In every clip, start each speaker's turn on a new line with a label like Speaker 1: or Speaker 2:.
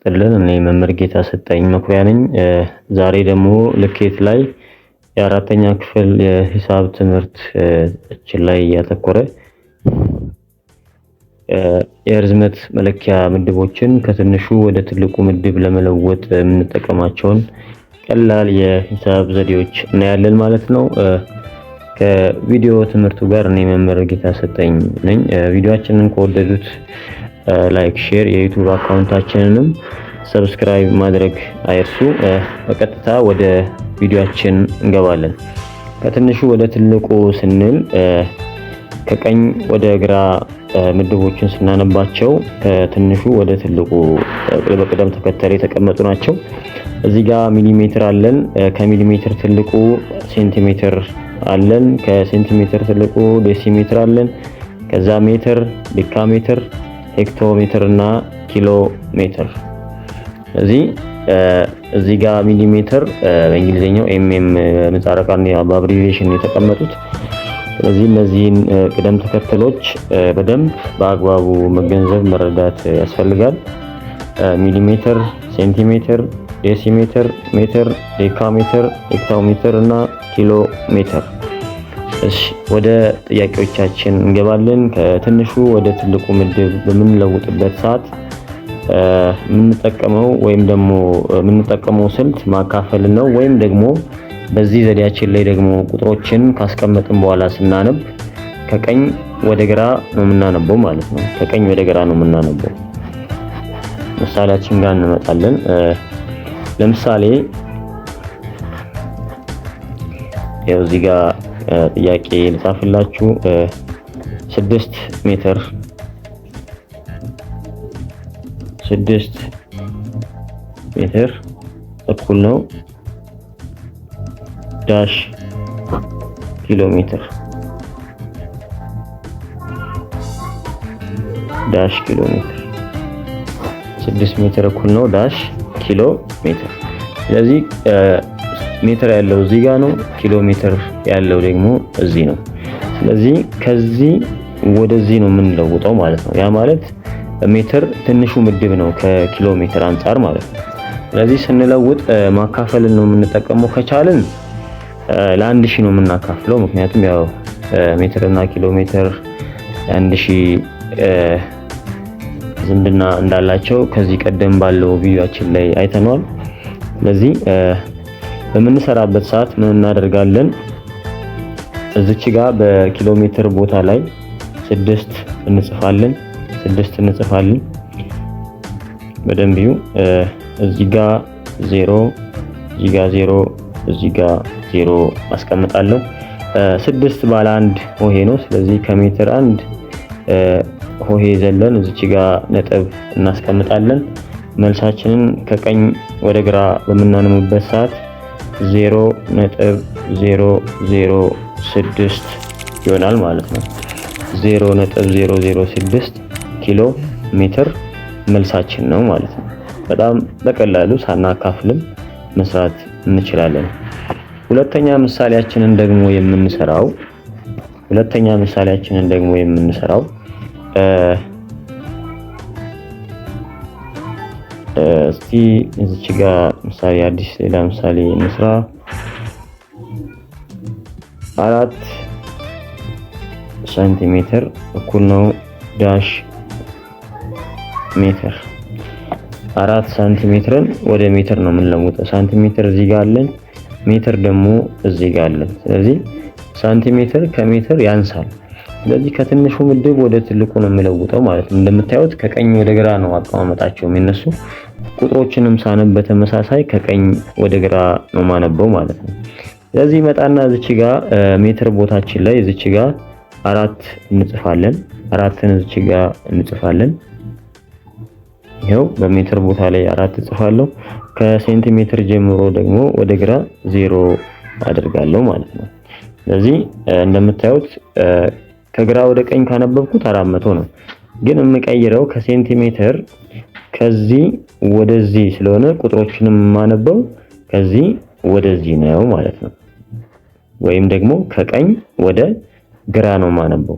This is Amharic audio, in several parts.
Speaker 1: ይስጥልን። እኔ መምህር ጌታሰጠኝ መኩሪያ ነኝ። ዛሬ ደግሞ ልኬት ላይ የአራተኛ ክፍል የሂሳብ ትምህርት ላይ ያተኮረ የርዝመት መለኪያ ምድቦችን ከትንሹ ወደ ትልቁ ምድብ ለመለወጥ የምንጠቀማቸውን ቀላል የሂሳብ ዘዴዎች እናያለን ማለት ነው። ከቪዲዮ ትምህርቱ ጋር እኔ መምህር ጌታሰጠኝ ነኝ። ቪዲዮአችንን ከወደዱት ላይክ፣ ሼር፣ የዩቲዩብ አካውንታችንንም ሰብስክራይብ ማድረግ አይርሱ። በቀጥታ ወደ ቪዲዮአችን እንገባለን። ከትንሹ ወደ ትልቁ ስንል ከቀኝ ወደ ግራ ምድቦችን ስናነባቸው ከትንሹ ወደ ትልቁ በቅደም ተከተል የተቀመጡ ናቸው። እዚህ ጋር ሚሊሜትር አለን። ከሚሊሜትር ትልቁ ሴንቲሜትር አለን። ከሴንቲሜትር ትልቁ ዴሲሜትር አለን። ከዛ ሜትር፣ ዲካሜትር፣ ሄክቶሜትር እና ኪሎ ሜትር። እዚህ ጋር ሚሊሜትር በእንግሊዘኛው ኤምኤም ምህጻረ ቃል በአብሪቪዬሽን የተቀመጡት። ስለዚህ እነዚህን ቅደም ተከተሎች በደንብ በአግባቡ መገንዘብ መረዳት ያስፈልጋል። ሚሊሜትር፣ ሴንቲሜትር፣ ዴሲሜትር፣ ሜትር፣ ዴካሜትር፣ ሄክቶሜትር እና ኪሎ ሜትር። እሺ ወደ ጥያቄዎቻችን እንገባለን። ከትንሹ ወደ ትልቁ ምድብ በምንለውጥበት ሰዓት የምንጠቀመው ስልት ማካፈል ነው። ወይም ደግሞ በዚህ ዘዴያችን ላይ ደግሞ ቁጥሮችን ካስቀመጥን በኋላ ስናነብ ከቀኝ ወደ ግራ ነው የምናነበው ማለት ነው። ከቀኝ ወደ ግራ ነው የምናነበው። ምሳሌያችን ጋር እንመጣለን። ለምሳሌ ያው እዚህ ጋር ጥያቄ ልጻፍላችሁ። 6 ሜትር እኩል ነው ዳሽ ኪሎ ሜትር። 6 ሜትር እኩል ነው ዳሽ ኪሎ ሜትር። ስለዚህ ሜትር ያለው እዚህ ጋር ነው፣ ኪሎ ሜትር ያለው ደግሞ እዚህ ነው። ስለዚህ ከዚህ ወደዚህ ነው የምንለውጠው ማለት ነው። ያ ማለት ሜትር ትንሹ ምድብ ነው ከኪሎ ሜትር አንፃር ማለት ነው። ስለዚህ ስንለውጥ ማካፈልን ነው የምንጠቀመው። ከቻልን ለ1000 ነው የምናካፍለው። ምክንያቱም ያው ሜትር እና ኪሎ ሜትር 1000 ዝምድና እንዳላቸው ከዚህ ቀደም ባለው ቪዲዮአችን ላይ አይተናል። ስለዚህ በምንሰራበት ሰዓት ምን እናደርጋለን? እዚች ጋር በኪሎ ሜትር ቦታ ላይ 6 እንጽፋለን። በደንብ ይሁ። እዚህ ጋር 0፣ እዚህ ጋር 0፣ እዚህ ጋር 0 አስቀምጣለሁ። 6 ባለ 1 ሆሄ ነው። ስለዚህ ከሜትር 1 ሆሄ ዘለን እዚች ጋር ነጥብ እናስቀምጣለን። መልሳችንን ከቀኝ ወደ ግራ በምናነብበት ሰዓት 0.006 ይሆናል ማለት ነው። 0.006 ኪሎ ሜትር መልሳችን ነው ማለት ነው። በጣም በቀላሉ ሳናካፍልም መስራት እንችላለን። ሁለተኛ ምሳሌያችንን ደግሞ የምንሰራው እስቲ እዚች ጋር ምሳሌ አዲስ ሌላ ምሳሌ እንስራ። 4 ሴንቲሜትር እኩል ነው ዳሽ ሜትር። 4 ሴንቲሜትርን ወደ ሜትር ነው የምንለውጠው። ሴንቲሜትር እዚህ ጋር አለን፣ ሜትር ደግሞ እዚህ ጋር አለን። ስለዚህ ሴንቲሜትር ከሜትር ያንሳል። ስለዚህ ከትንሹ ምድብ ወደ ትልቁ ነው የምለውጠው ማለት ነው። እንደምታዩት ከቀኝ ወደ ግራ ነው አቀማመጣቸው የሚነሱ። ቁጥሮችንም ሳነብ በተመሳሳይ ከቀኝ ወደ ግራ ነው ማነበው ማለት ነው። ስለዚህ መጣና እዚች ጋር ሜትር ቦታችን ላይ እዚች ጋር 4 እንጽፋለን። 4ን እዚች ጋር እንጽፋለን። ይሄው በሜትር ቦታ ላይ 4 እጽፋለሁ። ከሴንቲሜትር ጀምሮ ደግሞ ወደ ግራ 0 አደርጋለሁ ማለት ነው። ስለዚህ እንደምታዩት ከግራ ወደ ቀኝ ካነበብኩት 400 ነው። ግን የምቀይረው ከሴንቲሜትር ከዚህ ወደዚህ ስለሆነ ቁጥሮችንም የማነበው ከዚህ ወደዚህ ነው ማለት ነው። ወይም ደግሞ ከቀኝ ወደ ግራ ነው የማነበው።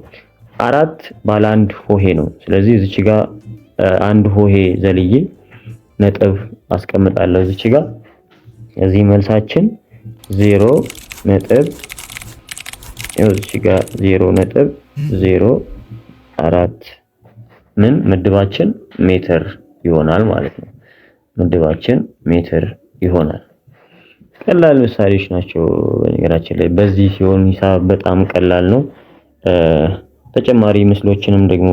Speaker 1: 4 ባለ 1 ሆሄ ነው። ስለዚህ እዚች ጋር 1 ሆሄ ዘልዬ ነጥብ አስቀምጣለሁ እዚች ጋር። እዚህ መልሳችን 0 ነጥብ እዚች ጋር 0 ነጥብ 04 ምን ምድባችን ሜትር ይሆናል ማለት ነው። ምድባችን ሜትር ይሆናል። ቀላል ምሳሌዎች ናቸው። በነገራችን ላይ በዚህ ሲሆን ሂሳብ በጣም ቀላል ነው። ተጨማሪ ምስሎችንም ደግሞ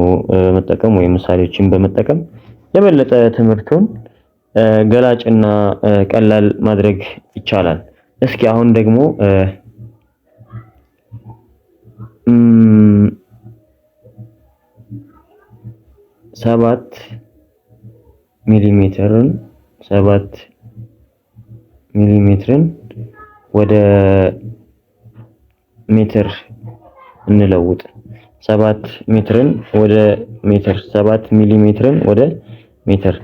Speaker 1: መጠቀም ወይ ምሳሌዎችን በመጠቀም የበለጠ ትምህርቱን ገላጭና ቀላል ማድረግ ይቻላል። እስኪ አሁን ደግሞ 7 ሚሊሜትርን ወደ ሜትር እንለውጥ። 7 ሜትርን ወደ ሜትር 7 ሚሊሜትርን ወደ ሜትር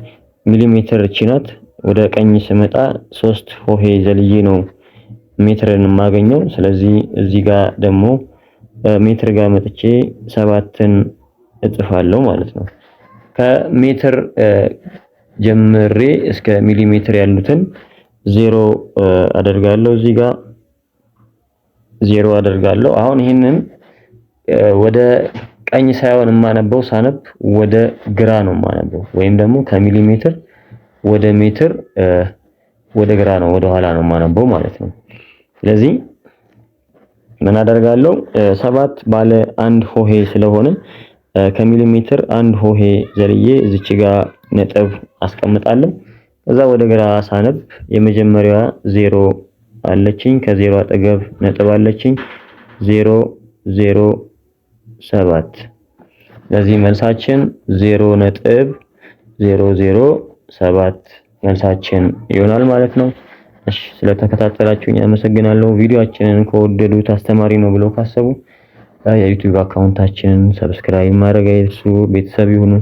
Speaker 1: ሚሊሜትር እቺ ናት። ወደ ቀኝ ስመጣ 3 ሆሄ ዘልዬ ነው ሜትርን የማገኘው። ስለዚህ እዚህ ጋር ደግሞ ሜትር ጋር መጥቼ 7ን እጽፋለሁ ማለት ነው። ከሜትር ጀምሬ እስከ ሚሊሜትር ያሉትን 0 አደርጋለሁ። እዚህ ጋር 0 አደርጋለሁ። አሁን ይሄንን ወደ ቀኝ ሳይሆን የማነበው ሳነብ ወደ ግራ ነው የማነበው፣ ወይም ደግሞ ከሚሊሜትር ወደ ሜትር ወደ ግራ ነው ወደ ኋላ ነው የማነበው ማለት ነው። ስለዚህ ምን አደርጋለሁ? 7 ባለ 1 ሆሄ ስለሆነ ከሚሊሜትር 1 ሆሄ ዘልዬ እዚች ጋር ነጥብ አስቀምጣለሁ። ከዛ ወደ ግራ ሳነብ የመጀመሪያዋ 0 አለችኝ፣ ከ0 አጠገብ ነጥብ አለችኝ 0.07። ለዚህ መልሳችን 0.007 መልሳችን ይሆናል ማለት ነው። እሺ ስለተከታተላችሁኝ አመሰግናለሁ። ቪዲዮአችንን ከወደዱት አስተማሪ ነው ብለው ካሰቡ የዩቲዩብ አካውንታችንን ሰብስክራይብ ማድረግ አይርሱ። ቤተሰብ ይሁኑ።